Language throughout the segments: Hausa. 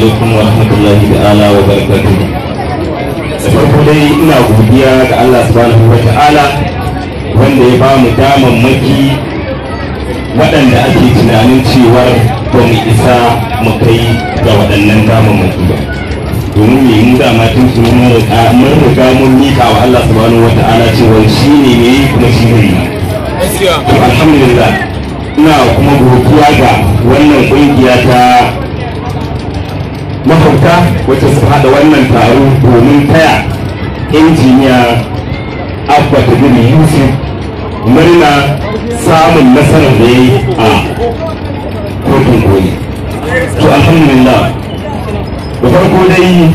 alaikum wa rahmatullahi ta'ala wa barakatuh. Da farko dai ina godiya ga Allah subhanahu wa ta'ala wanda ya ba mu damammaki waɗanda ake tunanin cewar ba mu isa mu kai ga waɗannan damammaki ba. Domin me mu dama tun su mun riga mun mika wa Allah subhanahu wa ta'ala cewa shi ne ne kuma shi ne. Alhamdulillah ina kuma godiya ga wannan ƙungiya ta mahauta wacce su haɗa wannan taro domin taya injiniya Abba Kabir Yusuf murna samun nasarar da ya yi a kotun koli. To alhamdulillah da farko dai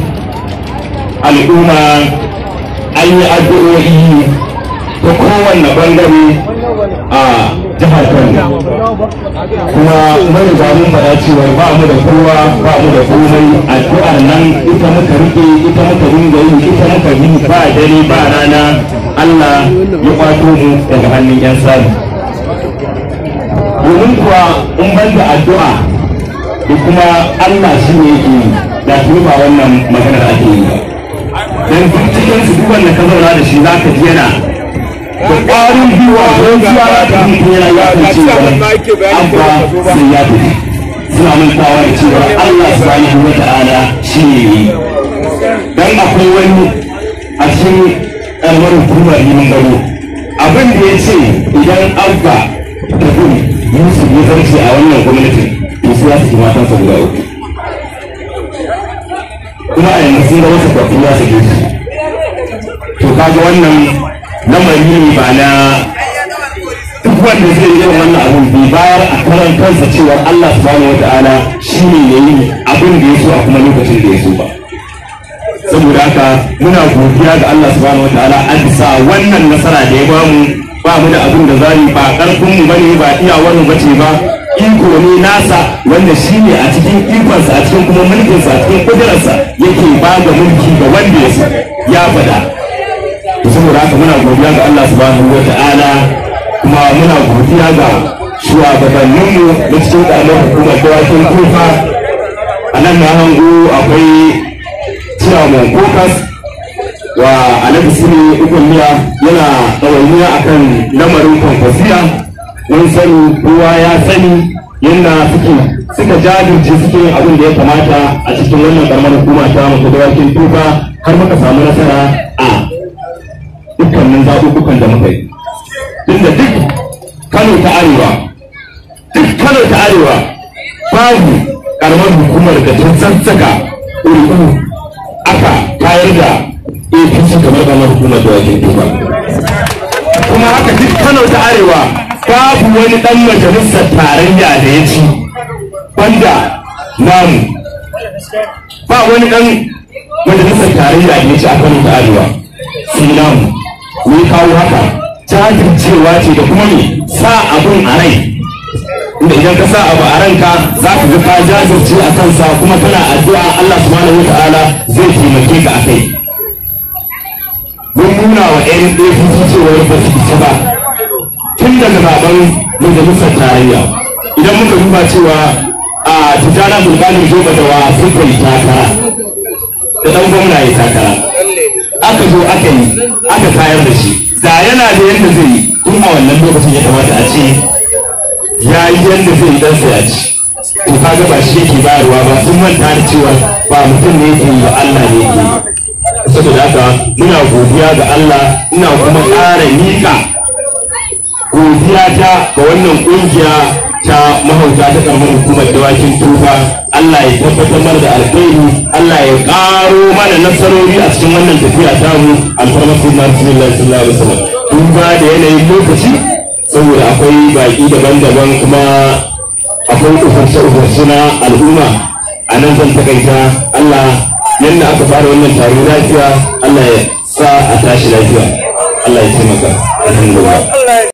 al'umma an yi addu'o'i ta kowanne bangare a jihar Kano, kuma mun riga mun faɗa cewa ba mu da kowa ba mu da komai, addu'ar nan ita muka rike, ita muka dinga yi, ita muka bi ba dare ba rana. Allah ya kwato mu daga hannun yan sani. Domin kuwa in ban da addu'a da kuma Allah shi ne yake yi, da tuni ba wannan maganar ake yi ba. Dan duk cikin su duk wanda ka zauna da shi za ka ji yana da ƙwarin gwiwa don zuwa ya ta mutum yana ya ta ce abba sai ya tafi, suna mantawa da cewa Allah subhanahu wa ta'ala shi ne yi. Dan akwai wani a cikin ƙarfar hukumar neman gado abin da ya ce idan abba ta gudu Yusuf ya zarce a wannan gwamnatin to sai ya saki matansa guda uku, kuma a yanzu sun ga wasu kwafi ya sake su. To kaga wannan lamari ne ba na duk wanda zai yi wannan abin bai bayar a karan kansa cewa Allah subhanahu wa ta'ala shi ne ya yi abin da ya so a kuma lokacin da ya so ba. Saboda haka muna godiya ga Allah subhanahu wa ta'ala a bisa wannan nasara da ya bamu. Ba mu da abin da zari ba karfin mu bane ba iyawar mu bace ba, iko ne nasa wanda shi ne a cikin ikonsa a cikin kuma mulkinsa a cikin kudirarsa yake ba da mulki ga wanda ya so ya faɗa. Saboda haka muna godiya ga Allah subhanahu wa ta'ala, kuma muna godiya ga shugabanninmu na cikin ƙaramar hukumar dawakin Kufa. A nan na hango akwai ciyaman kokas wa Alhaji Sini Ukunniya yana ɗawainiya akan lamarin kwankwasiya. Mun sani kowa ya sani yadda suka jajirce suke yin abin da ya kamata a cikin wannan ƙaramar hukuma ta mu dawakin Kufa har muka samu nasara a dukkanin zaɓuɓɓukan da muka yi. Tunda duk Kano ta Arewa babu ƙaramar hukumar da ta sassaka ƙuri'u aka tayar da APC kamar ƙaramar hukumar da wajen Kufa. Kuma haka duk Kano ta Arewa babu wani ɗan majalisar tarayya da ya ci wanda namu, ba wani ɗan majalisar tarayya da ya ci a Kano ta Arewa sai namu. Me kawo haka? Jajircewa ce da kuma ne sa abun a rai, inda idan ka sa abu a ranka za ka ga ka jajirce a kansa kuma kana addu'a Allah subhanahu wa ta'ala zai taimake ka a kai. Mun nuna wa ƴan APC cewa ba su isa ba tun daga zaben majalisar tarayya. Idan muka duba cewa a Tijjani Abdulkadir Joba da wa suka yi takara da ɗan gwamna ya takara, aka zo aka kayar da shi. Da yana da yadda zai yi tun a wannan lokacin ya kamata a ce ya yi yadda zai dan sai a ci. To kaga ba shi yake bayarwa ba, sun manta da cewa ba mutum ne yake yi ba Allah ne yake yi. Saboda haka muna godiya ga Allah, ina kuma ƙara miƙa godiya ta ga wannan ƙungiya ta mahauta ta ƙaramar hukumar dawakin Kufa. Allah ya tabbatar da alkhairi, Allah ya ƙaro mana nasarori a cikin wannan tafiya ta mu alfarmar sunna Rasulullahi sallallahu alaihi wasallam. Duba da yanayin lokaci saboda akwai baki daban-daban kuma akwai ufarce na al'umma, a nan zan takaita. Allah yadda aka fara wannan taro lafiya, Allah ya sa a tashi lafiya, Allah ya taimaka. Alhamdulillah.